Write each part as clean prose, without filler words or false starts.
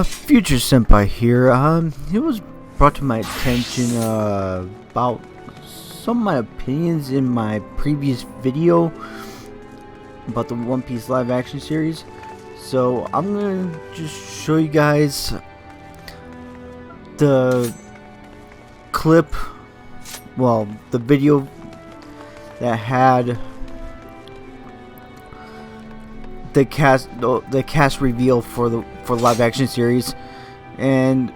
Future Senpai here. It was brought to my attention about some of my opinions in my previous video about the One Piece live action series. So I'm gonna just show you guys the clip, well, the video that had the cast reveal for the live action series, and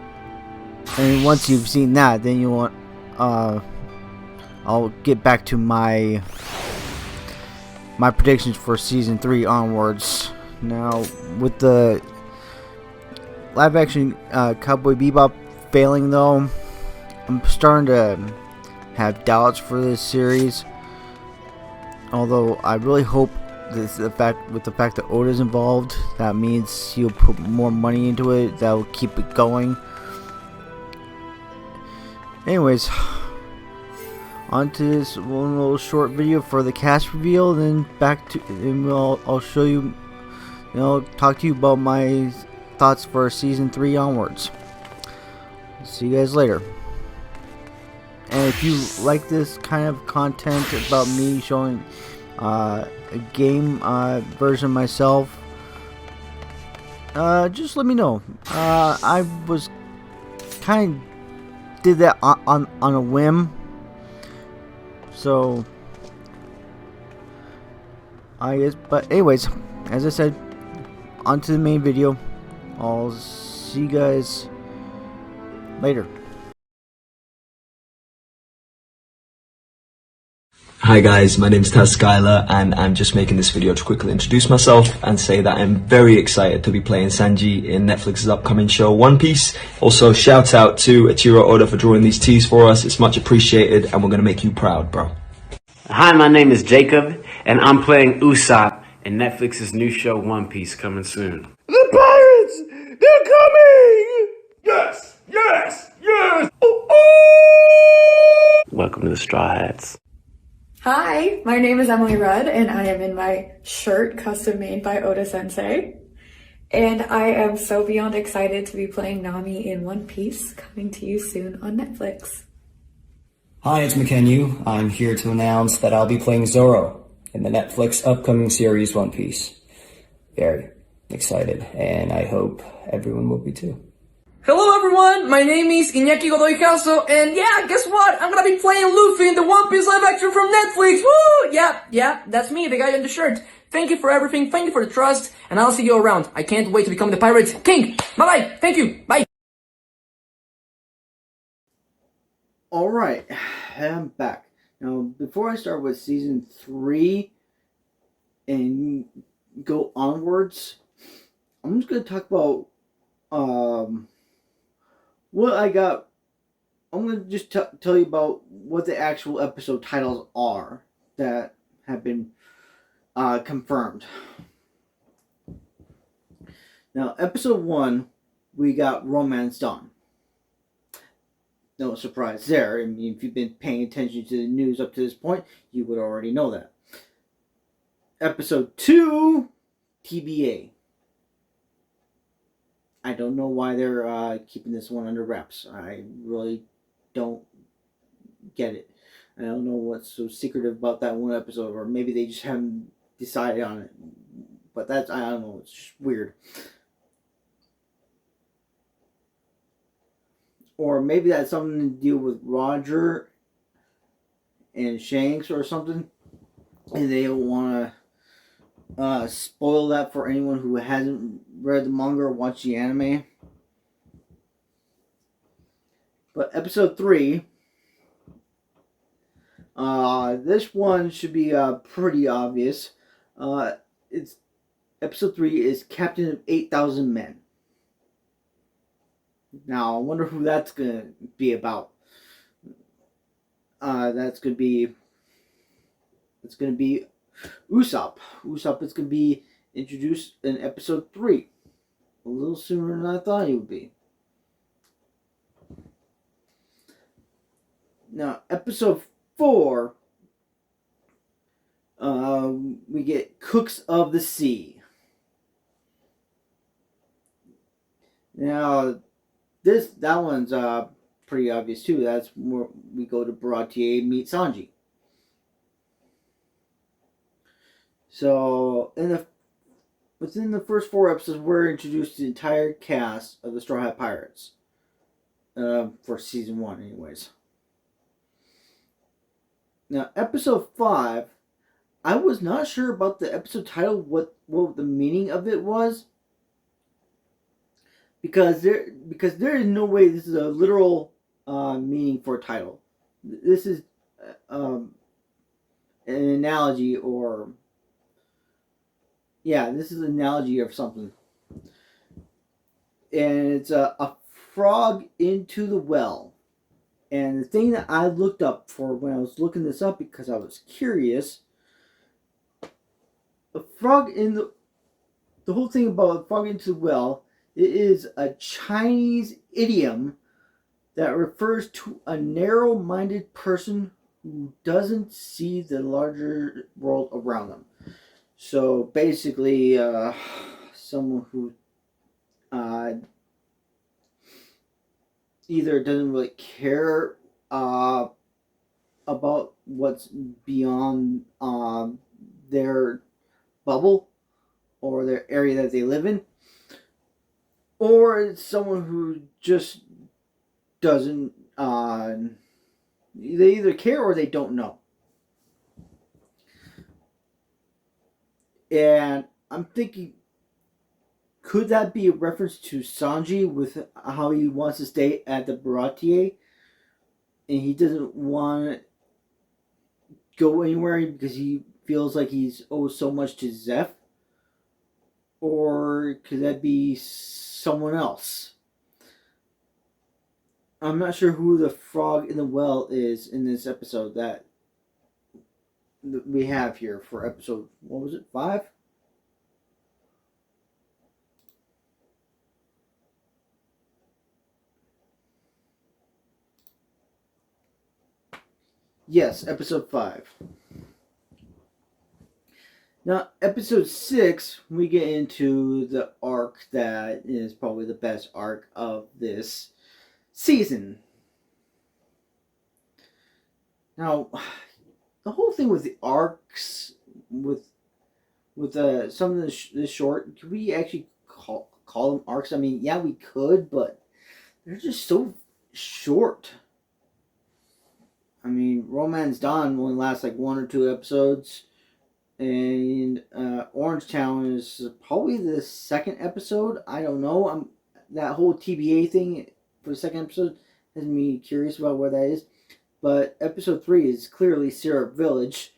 once you've seen that, then you want I'll get back to my predictions for season 3 onwards. Now, with the live action Cowboy Bebop failing, though, I'm starting to have doubts for this series. Although I really hope with the fact that Oda's involved, that means he'll put more money into it. That will keep it going. Anyways, on to this one little short video for the cast reveal. Then back to, and I'll show you, talk to you about my thoughts for season 3 onwards. See you guys later. And if you like this kind of content about me showing a game version of myself, just let me know. I was kind of did that on a whim, so I guess. But anyways, as I said, on to the main video. I'll see you guys later. Hi guys, my name is Taz Skylar, and I'm just making this video to quickly introduce myself and say that I'm very excited to be playing Sanji in Netflix's upcoming show One Piece. Also, shout out to Ichiro Oda for drawing these tees for us. It's much appreciated, and we're gonna make you proud, bro. Hi, my name is Jacob, and I'm playing Usopp in Netflix's new show One Piece, coming soon. The pirates! They're coming! Yes! Yes! Yes! Welcome to the Straw Hats. Hi, my name is Emily Rudd, and I am in my shirt custom made by Oda Sensei. And I am so beyond excited to be playing Nami in One Piece, coming to you soon on Netflix. Hi, it's McKenyu. I'm here to announce that I'll be playing Zoro in the Netflix upcoming series One Piece. Very excited, and I hope everyone will be too. Hello everyone, my name is Iñaki Godoy Caso, and yeah, guess what? I'm gonna be playing Luffy in the One Piece live action from Netflix! Woo! Yeah, that's me, the guy in the shirt. Thank you for everything, thank you for the trust, and I'll see you around. I can't wait to become the Pirates King! Bye-bye, thank you, bye! Alright, I'm back. Now, before I start with season 3 and go onwards, I'm just gonna talk about what I got. I'm going to just tell you about what the actual episode titles are that have been confirmed. Now, episode 1, we got Romance Dawn. No surprise there. I mean, if you've been paying attention to the news up to this point, you would already know that. Episode 2, TBA. I don't know why they're keeping this one under wraps. I really don't get it. I don't know what's so secretive about that one episode, or maybe they just haven't decided on it. But that's, I don't know, it's just weird. Or maybe that's something to deal with Roger and Shanks or something, and they don't want to spoil that for anyone who hasn't read the manga or watched the anime. But episode 3, this one should be pretty obvious. It's episode 3 is Captain of 8,000 Men. Now I wonder who that's gonna be about. That's gonna be Usopp. Usopp is gonna be introduced in episode 3, a little sooner than I thought he would be. Now, episode 4, we get Cooks of the Sea. Now, that one's pretty obvious too. That's where we go to Baratier meet Sanji. So, within the first 4 episodes, we're introduced to the entire cast of the Straw Hat Pirates. For season 1, anyways. Now, episode 5, I was not sure about the episode title, what the meaning of it was. Because there is no way this is a literal meaning for a title. This is an analogy, or this is an analogy of something. And it's a frog into the well. And the thing that I looked up for when I was looking this up, because I was curious, a frog in the whole thing about a frog into the well, it is a Chinese idiom that refers to a narrow-minded person who doesn't see the larger world around them. So basically, someone who either doesn't really care about what's beyond their bubble or their area that they live in, or it's someone who just doesn't, they either care or they don't know. And I'm thinking, could that be a reference to Sanji with how he wants to stay at the Baratier and he doesn't want to go anywhere because he feels like he's owed so much to Zeph? Or could that be someone else? I'm not sure who the frog in the well is in this episode that we have here for episode, what was it, 5? Yes, episode 5. Now, episode 6, we get into the arc that is probably the best arc of this season. Now, the whole thing with the arcs, with some of this short, could we actually call them arcs? I mean, yeah, we could, but they're just so short. I mean, Romance Dawn only lasts like 1 or 2 episodes. And Orange Town is probably the 2nd episode. I don't know. That whole TBA thing for the 2nd episode has me curious about where that is. But episode 3 is clearly Syrup Village.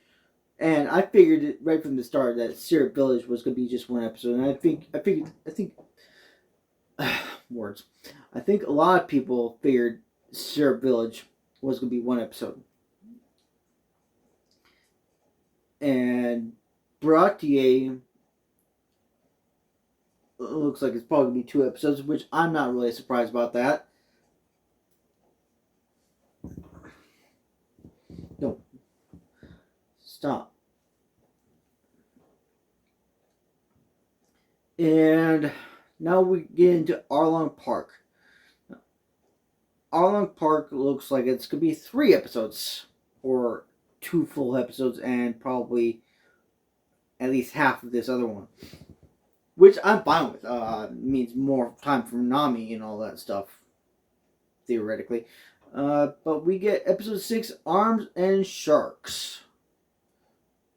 And I figured it right from the start that Syrup Village was going to be just 1 episode. And I think words. I think a lot of people figured Syrup Village was going to be 1 episode. And Baratier looks like it's probably going to be 2 episodes, which I'm not really surprised about that. No. Stop. And now we get into Arlong Park. Arlong Park looks like it's going to be 3 episodes, or 2 full episodes, and probably at least half of this other one, which I'm fine with. It means more time for Nami and all that stuff, theoretically. But we get episode 6, Arms and Sharks.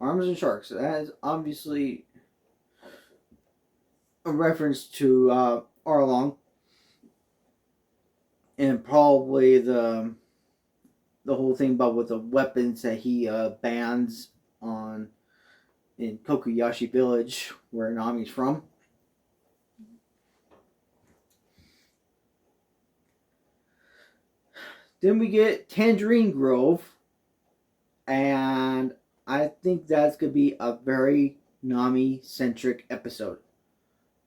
Arms and Sharks. That is obviously a reference to Arlong, and probably the whole thing about with the weapons that he bans in Kokuyashi Village, where Nami's from. Then we get Tangerine Grove, and I think that's going to be a very Nami-centric episode.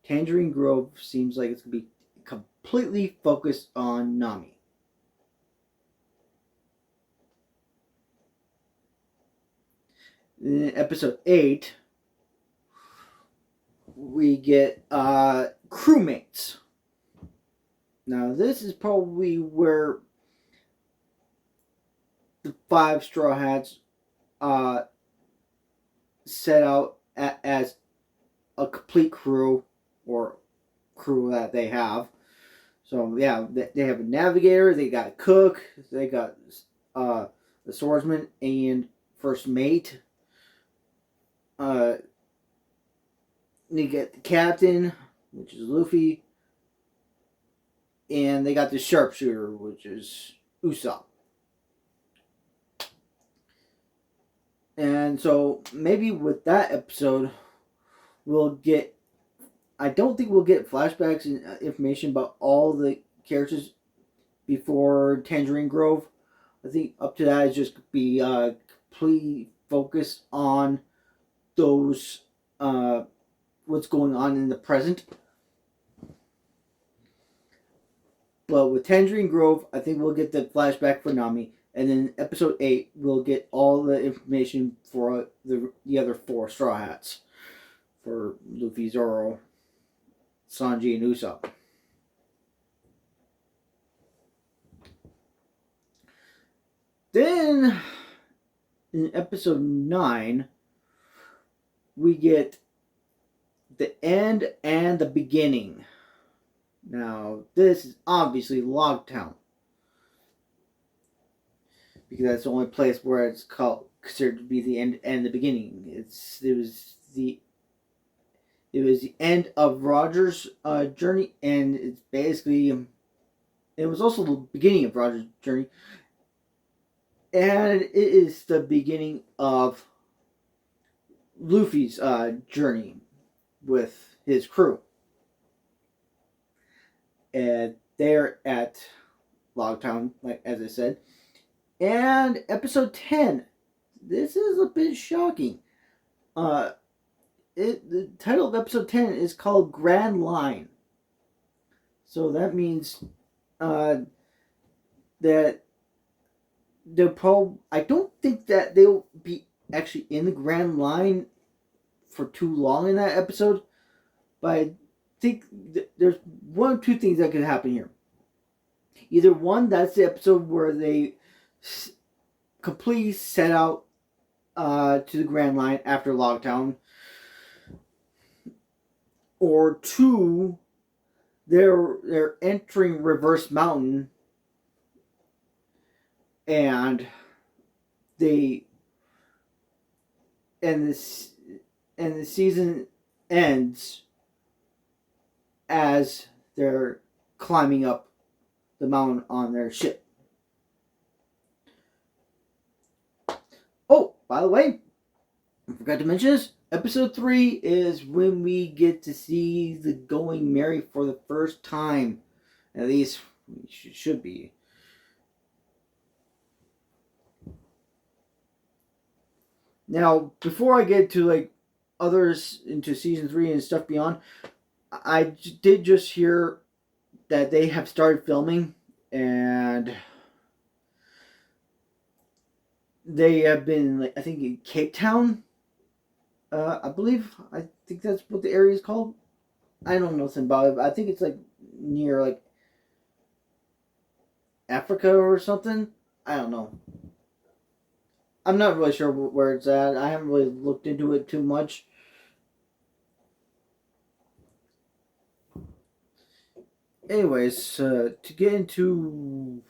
Tangerine Grove seems like it's going to be completely focused on Nami. In episode 8, we get crewmates. Now, this is probably where the 5 Straw Hats set out as a complete crew, or crew that they have. So, yeah, they have a navigator, they got a cook, they got the swordsman and first mate. They get the captain, which is Luffy, and they got the sharpshooter, which is Usopp. And so maybe with that episode, we'll get. I don't think we'll get flashbacks and information about all the characters before Tangerine Grove. I think up to that is just be completely focused on those what's going on in the present. But with Tangerine Grove, I think we'll get the flashback for Nami, and then episode 8 we'll get all the information for the other 4 Straw Hats, for Luffy, Zoro, Sanji, and Usopp. Then in episode 9 we get the end and the beginning. Now, this is obviously Logtown, because that's the only place where it's considered to be the end and the beginning. It was the end of Roger's journey, and it's basically it was also the beginning of Roger's journey, and it is the beginning of Luffy's journey with his crew. And they're at Logtown, like as I said. And episode 10. This is a bit shocking. The title of episode 10 is called Grand Line. So that means that they'll probably, I don't think that they'll be actually in the Grand Line for too long in that episode, but I think there's one or two things that could happen here. Either one, that's the episode where they completely set out to the Grand Line after Logtown, or 2, they're entering Reverse Mountain, and the season ends as they're climbing up the mountain on their ship. Oh, by the way, I forgot to mention this. Episode 3 is when we get to see the Going Merry for the first time. At least we should be. Now, before I get to like others into season 3 and stuff beyond, I did just hear that they have started filming, and they have been, like, I think in Cape Town, I believe. I think that's what the area is called. I don't know nothing about it, but I think it's like near like Africa or something. I don't know. I'm not really sure where it's at. I haven't really looked into it too much. Anyways, to get into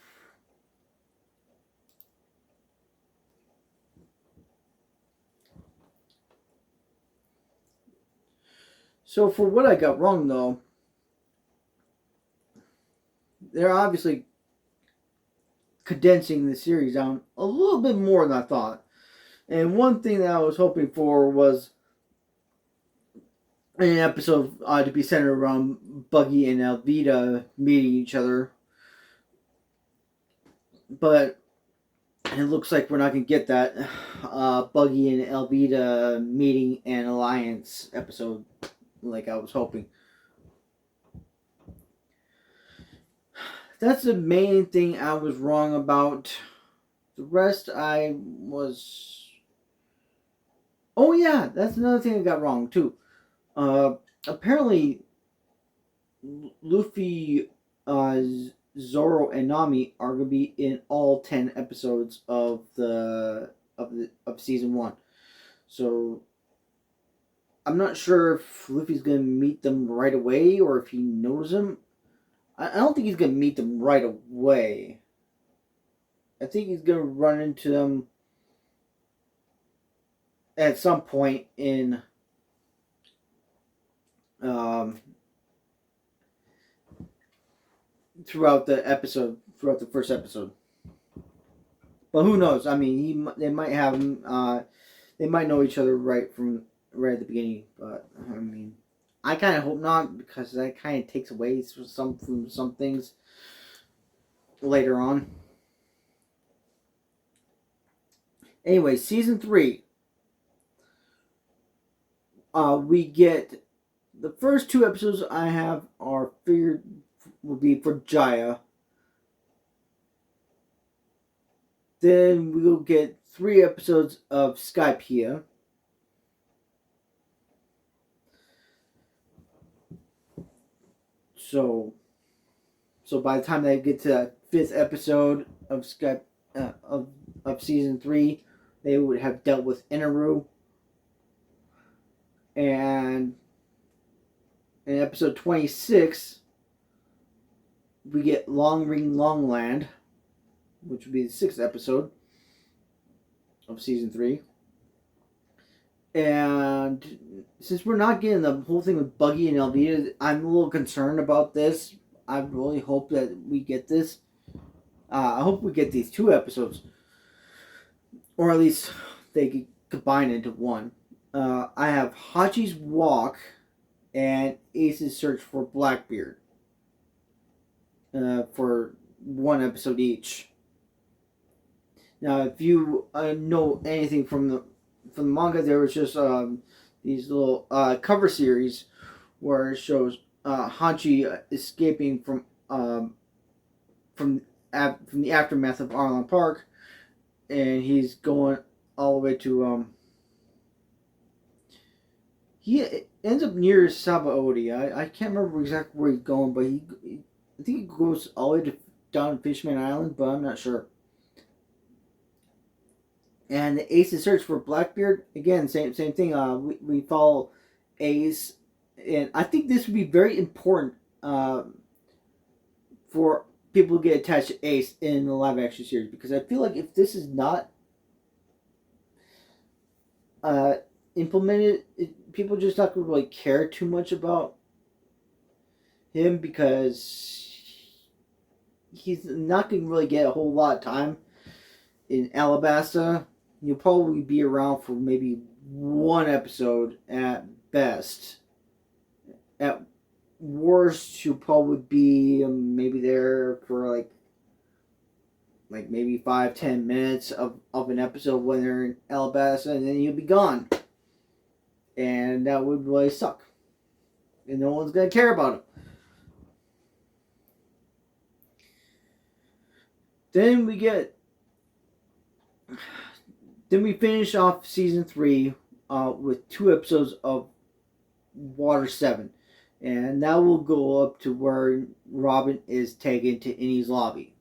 so for what I got wrong though, they're obviously condensing the series down a little bit more than I thought. And one thing that I was hoping for was an episode to be centered around Buggy and Alvida meeting each other. But it looks like we're not going to get that Buggy and Elvita meeting and alliance episode like I was hoping. That's the main thing I was wrong about. The rest I was... Oh yeah, that's another thing I got wrong too. Apparently, Luffy, Zoro, and Nami are gonna be in all 10 episodes of season 1. So I'm not sure if Luffy's gonna meet them right away or if he knows them. I don't think he's gonna meet them right away. I think he's gonna run into them at some point in throughout the first episode. But who knows? I mean, they might have him. They might know each other right at the beginning. But I mean, I kind of hope not, because that kind of takes away from some things later on. Anyway, season 3. We get the first 2 episodes I have are figured will be for Jaya. Then we will get 3 episodes of Skypiea. So by the time they get to that 5th episode of of season 3, they would have dealt with Inaru. And in episode 26, we get Long Ring Longland, which would be the 6th episode of season 3. And since we're not getting the whole thing with Buggy and Elvita, I'm a little concerned about this. I really hope that we get this. I hope we get these 2 episodes, or at least they could combine into one. I have Hatchi's Walk and Ace's Search for Blackbeard for 1 episode each. Now, if you know anything from the manga, there was just these little cover series where it shows Hatchi escaping from the aftermath of Arlong Park, and he's going all the way to he ends up near Sabaody. I can't remember exactly where he's going, but I think he goes all the way down to Fishman Island, but I'm not sure. And the Ace's Search for Blackbeard, again, same thing. We follow Ace, and I think this would be very important for people to get attached to Ace in the live action series, because I feel like if this is not implemented, people just not going to really care too much about him, because he's not going to really get a whole lot of time in Alabasta. He'll probably be around for maybe 1 episode at best. At worst, he'll probably be maybe there for like maybe 5-10 minutes of an episode when they're in Alabasta, and then he'll be gone. And that would really suck. And no one's going to care about him. Then we finish off season 3 with 2 episodes of Water 7. And that will go up to where Robin is taken to Innie's lobby.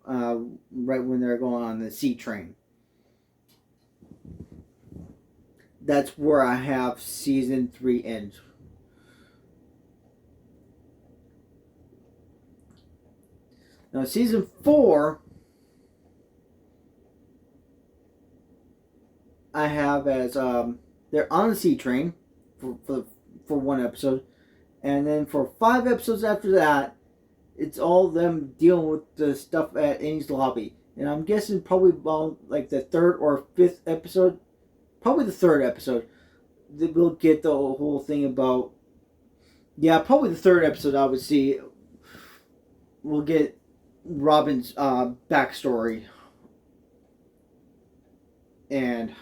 Right when they're going on the sea train. That's where I have season 3 ends. Now season 4, I have as they're on the sea train for 1 episode, and then for 5 episodes after that, it's all them dealing with the stuff at Annie's lobby. And I'm guessing probably about like the 3rd or 5th episode, probably the 3rd episode, that we'll get the whole thing about. Yeah, probably the 3rd episode I would see. We'll get Robin's backstory and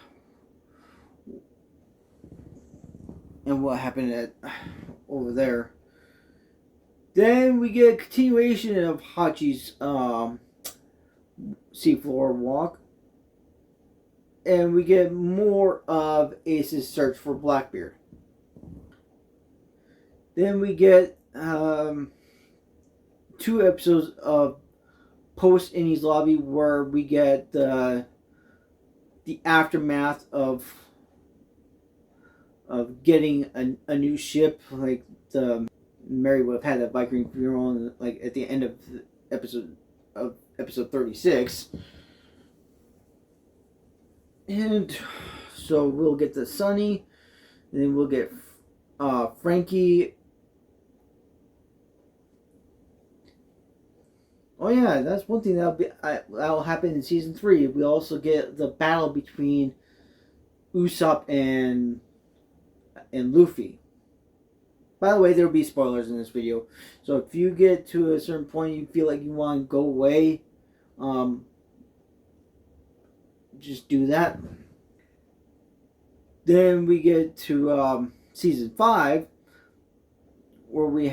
what happened over there. Then we get a continuation of Hatchi's Seafloor walk, and we get more of Ace's search for Blackbeard. Then we get 2 episodes of Post Innie's Lobby, where we get the aftermath of getting a new ship, like the Mary would have had that Viking funeral, and like at the end of episode 36, and so we'll get the Sunny, and then we'll get Frankie. Oh yeah, that's one thing that'll happen in season 3. We also get the battle between Usopp and Luffy. By the way, there will be spoilers in this video, so if you get to a certain point you feel like you want to go away, just do that. Then we get to season 5, where we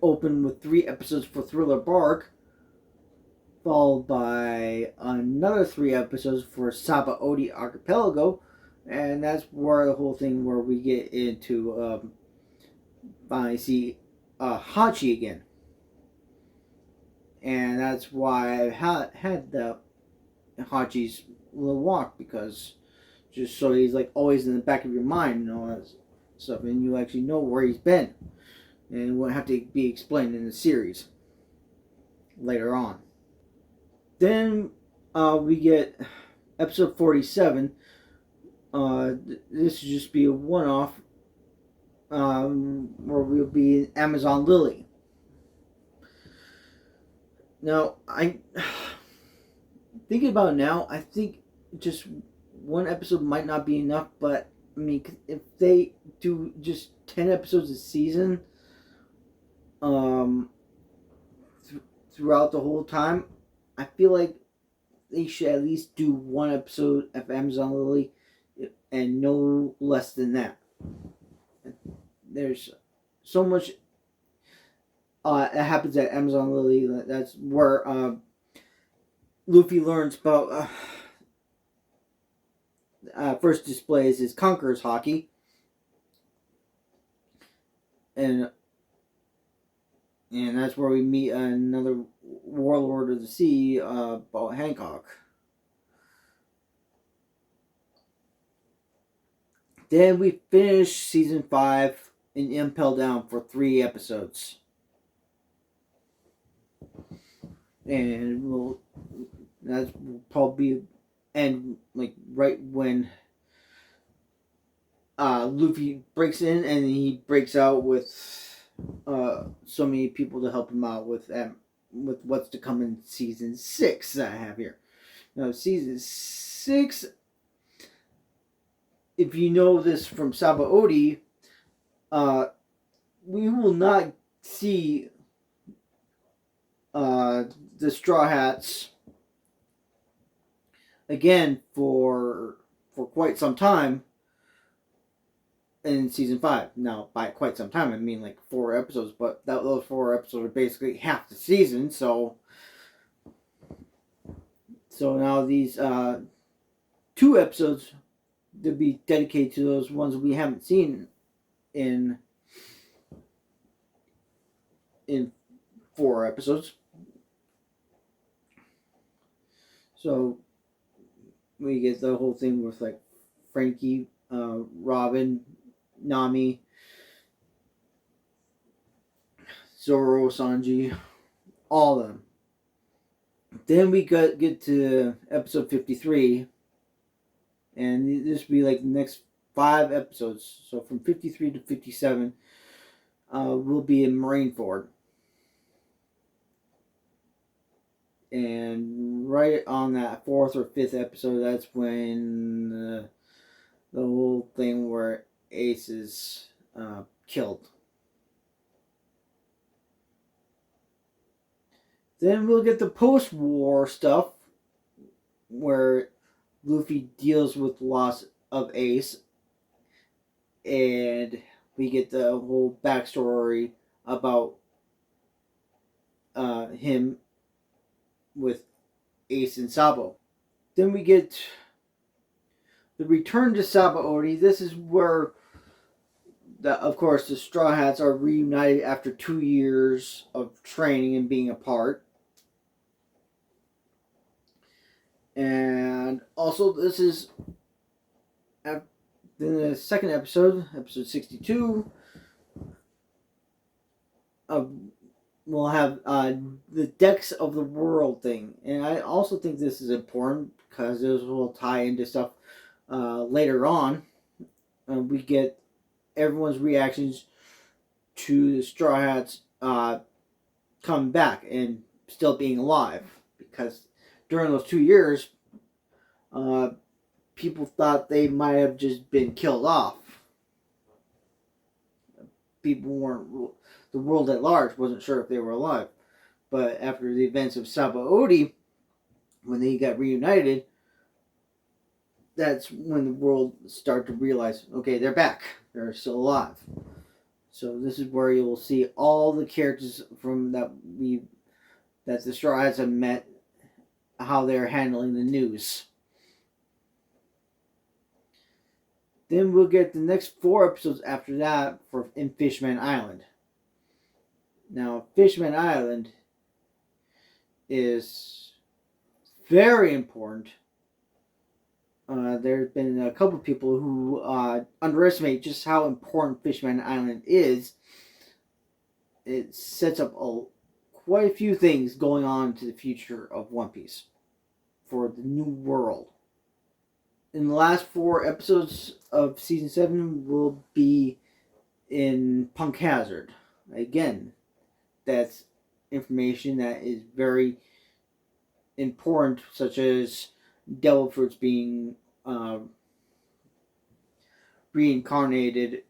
open with 3 episodes for Thriller Bark, followed by another 3 episodes for Sabaody Archipelago, and that's where the whole thing where we get into finally see Hatchi again, and that's why I had the Hachi's little walk, because just so he's like always in the back of your mind and all that stuff, and you actually know where he's been, and it won't have to be explained in the series later on. Then we get episode 47. This will just be a one-off, where we'll be in Amazon Lily. Now, I thinking about it now, I think just one episode might not be enough, but I mean, if they do just 10 episodes a season, throughout the whole time, I feel like they should at least do 1 episode of Amazon Lily, and no less than that. There's so much that happens at Amazon Lily. That's where Luffy learns about first displays his Conqueror's Haki, and that's where we meet another warlord of the sea, about Hancock. Then we finish season 5 in Impel Down for 3 episodes, and that will probably end like right when Luffy breaks in, and he breaks out with so many people to help him out with what's to come in season 6 that I have here. Now, season 6, if you know this from Sabaody, we will not see the Straw Hats again for quite some time in season 5. Now, by quite some time, I mean like 4 episodes, but those 4 episodes are basically half the season, so now these 2 episodes to be dedicated to those ones we haven't seen in 4 episodes. So we get the whole thing with like Frankie, Robin, Nami, Zoro, Sanji, all of them. Then we get to episode 53, and this will be like the next 5 episodes. So from 53 to 57, we'll be in Marineford. And right on that 4th or 5th episode, that's when the whole thing where Ace is killed. Then we'll get the post-war stuff, where Luffy deals with the loss of Ace, and we get the whole backstory about him with Ace and Sabo. Then we get the return to Sabaody. This is where, of course, the Straw Hats are reunited after 2 years of training and being apart. And also, this is in the second episode, episode 62. We'll have the Decks of the World thing. And I also think this is important because this will tie into stuff later on. We get everyone's reactions to the Straw Hats coming back and still being alive. Because during those 2 years, people thought they might have just been killed off. People weren't, the world at large wasn't sure if they were alive. But after the events of Sabaody, when they got reunited, that's when the world started to realize, okay, they're back. They're still alive. So this is where you'll see all the characters from that the Straw Hats have met, how they're handling the news. Then we'll get the next 4 episodes after that in Fishman Island. Now, Fishman Island is very important. There's been a couple of people who underestimate just how important Fishman Island is. It sets up quite a few things going on into the future of One Piece for the new world. In the last 4 episodes of Season 7 will be in Punk Hazard. Again, that's information that is very important, such as devil fruits being reincarnated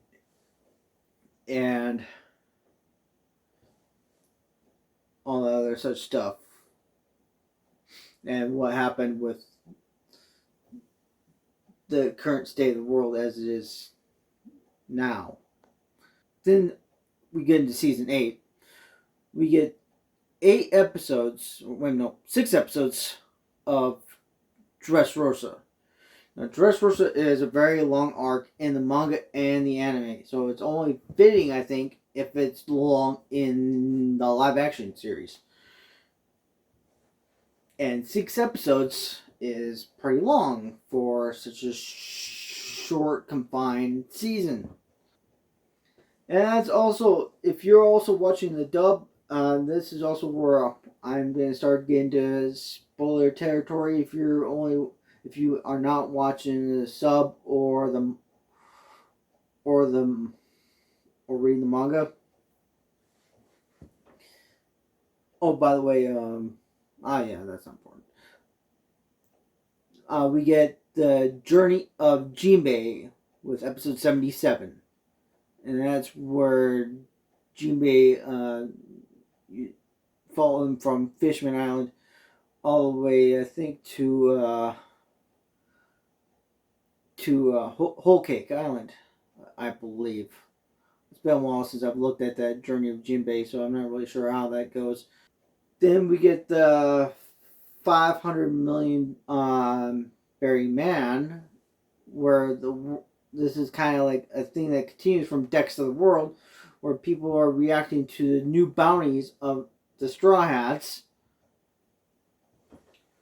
and all the other such stuff. And what happened with the current state of the world as it is now. Then we get into Season 8. We get 6 episodes of Dressrosa. Now, Dressrosa is a very long arc in the manga and the anime, so it's only fitting, I think, if it's long in the live-action series. And 6 episodes is pretty long for such a short, confined season. And that's also, if you're also watching the dub, this is also where I'm going to start getting into spoiler territory. If you are not watching the sub or reading the manga. Oh, by the way, yeah, that's not important. We get the Journey of Jimbei with episode 77. And that's where Jimbei following from Fishman Island all the way, I think, to Whole Cake Island, I believe. It's been a while since I've looked at that Journey of Jimbei, so I'm not really sure how that goes. Then we get the 500 million Berry Man, where this is kind of like a thing that continues from Decks of the World, where people are reacting to the new bounties of the Straw Hats.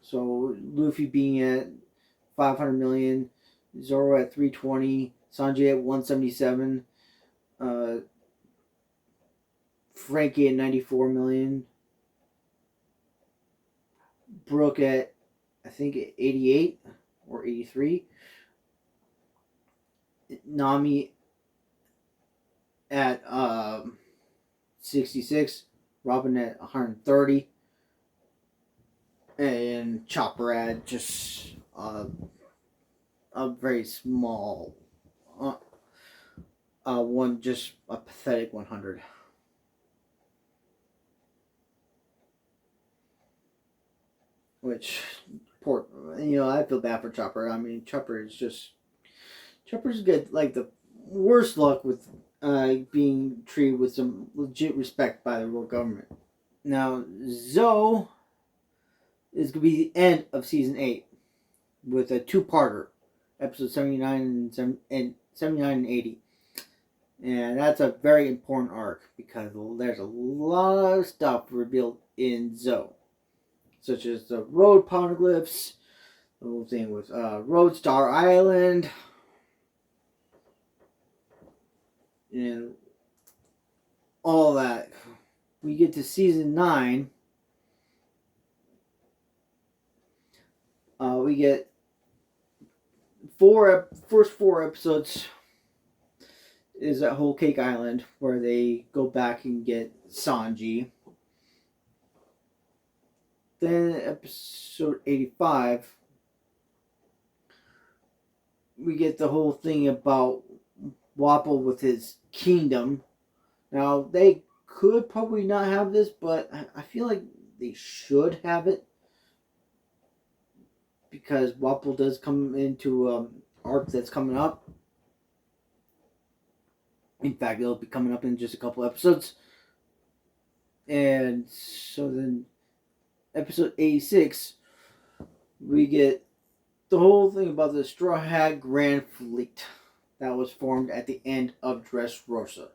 So Luffy being at 500 million, Zoro at 320, Sanjay at 177, Frankie at 94 million, Brooke at, I think, 88 or 83, Nami at 66, Robin at 130, and Chopper at just a very small one, just a pathetic 100. Which I feel bad for Chopper. I mean, Chopper's get like the worst luck with being treated with some legit respect by the world government. Now, Zoe is going to be the end of season 8 with a two-parter, episode 79 and 79 and 80. And that's a very important arc because there's a lot of stuff revealed in Zoe, such as the road poneglyphs, the whole thing with Roadstar Island, and all that. We get to season 9. We get first 4 episodes is at Whole Cake Island, where they go back and get Sanji. Then episode 85, we get the whole thing about Wapol with his kingdom. Now, they could probably not have this, but I feel like they should have it, because Wapol does come into arc that's coming up. In fact, it'll be coming up in just a couple episodes. And so then, episode 86, we get the whole thing about the Straw Hat Grand Fleet that was formed at the end of Dressrosa.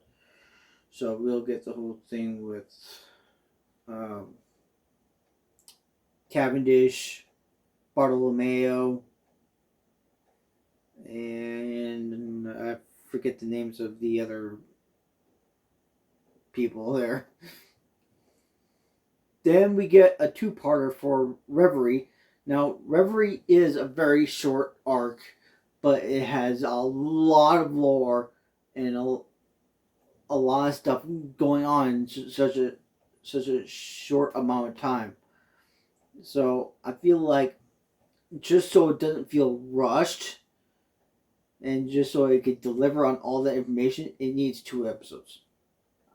So we'll get the whole thing with Cavendish, Bartolomeo, and I forget the names of the other people there. Then we get a two-parter for Reverie. Now, Reverie is a very short arc, but it has a lot of lore and a lot of stuff going on in such a short amount of time. So I feel like, just so it doesn't feel rushed, and just so it could deliver on all that information, it needs 2 episodes.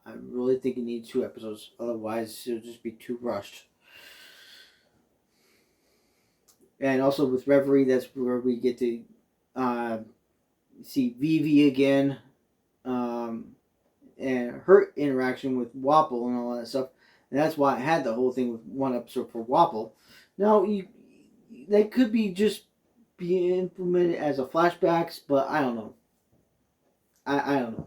I really think it needs 2 episodes. Otherwise, it'll just be too rushed. And also with Reverie, that's where we get to see Vivi again, and her interaction with Wapol and all that stuff. And that's why I had the whole thing with 1 episode for Wapol. Now, they could be just being implemented as a flashbacks, but I don't know. I don't know.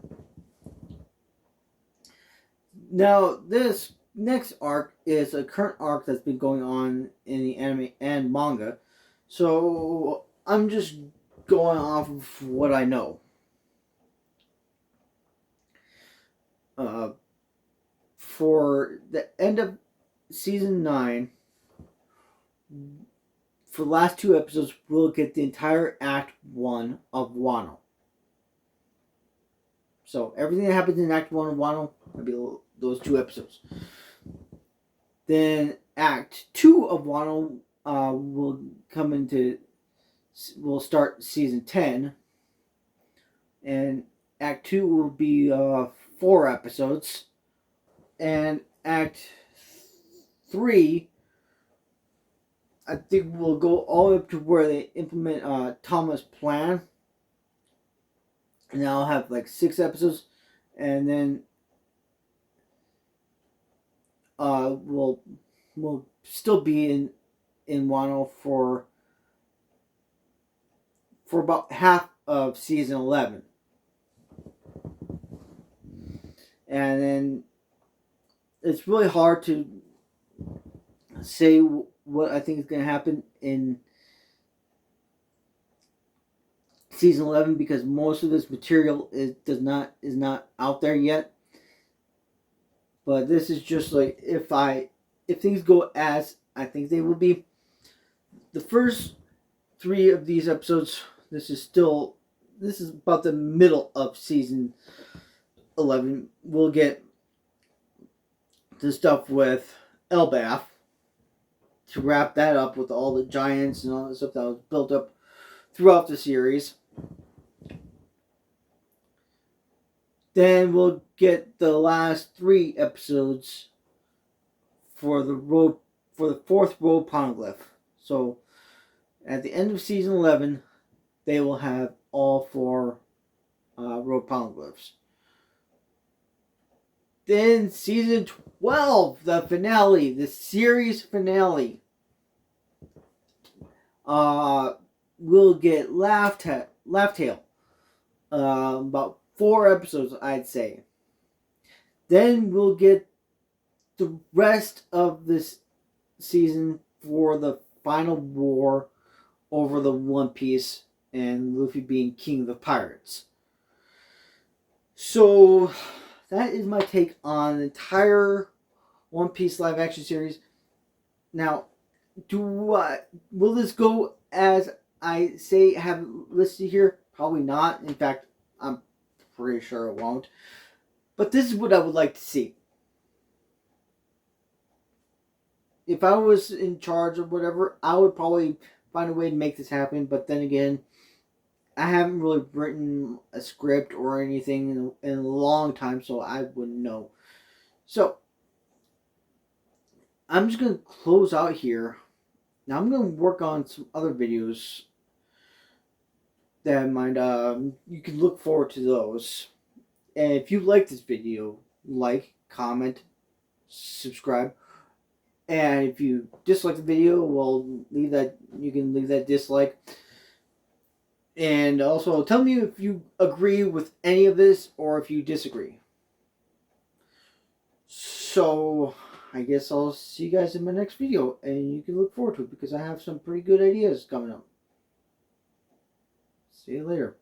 Now, this next arc is a current arc that's been going on in the anime and manga. So, I'm just going off of what I know. For the end of season 9, for the last 2 episodes, we'll get the entire Act 1 of Wano. So, everything that happens in Act 1 of Wano will be those 2 episodes. Then, Act 2 of Wano will start season 10. And Act 2 will be 4 episodes. And Act 3, I think we'll go all the way up to where they implement Tama's plan. And I'll have like 6 episodes. And then we'll still be in Wano for about half of season 11. And then it's really hard to say what I think is going to happen in season 11, because most of this material is not out there yet. But this is just like, if things go as I think they will be, the first 3 of these episodes, this is about the middle of season 11. We'll get the stuff with Elbaf to wrap that up with all the giants and all the stuff that was built up throughout the series. Then we'll get the last 3 episodes for the 4th road poneglyph. So At the end of season 11, they will have all 4 road poneglyphs. Then season 12, the finale, the series finale, we'll get Laugh Tale. About 4 episodes, I'd say. Then we'll get the rest of this season for the final war over the One Piece and Luffy being king of the pirates. So that is my take on the entire One Piece live action series. Now, will this go as I say have it listed here? Probably not. In fact, I'm pretty sure it won't. But this is what I would like to see. If I was in charge of whatever, I would probably find a way to make this happen. But then again, I haven't really written a script or anything in a long time, so I wouldn't know. So, I'm just going to close out here. Now, I'm going to work on some other videos that might, you can look forward to those. And if you like this video, like, comment, subscribe. And if you dislike the video, well, you can leave that dislike. And also, tell me if you agree with any of this or if you disagree. So, I guess I'll see you guys in my next video. And you can look forward to it because I have some pretty good ideas coming up. See you later.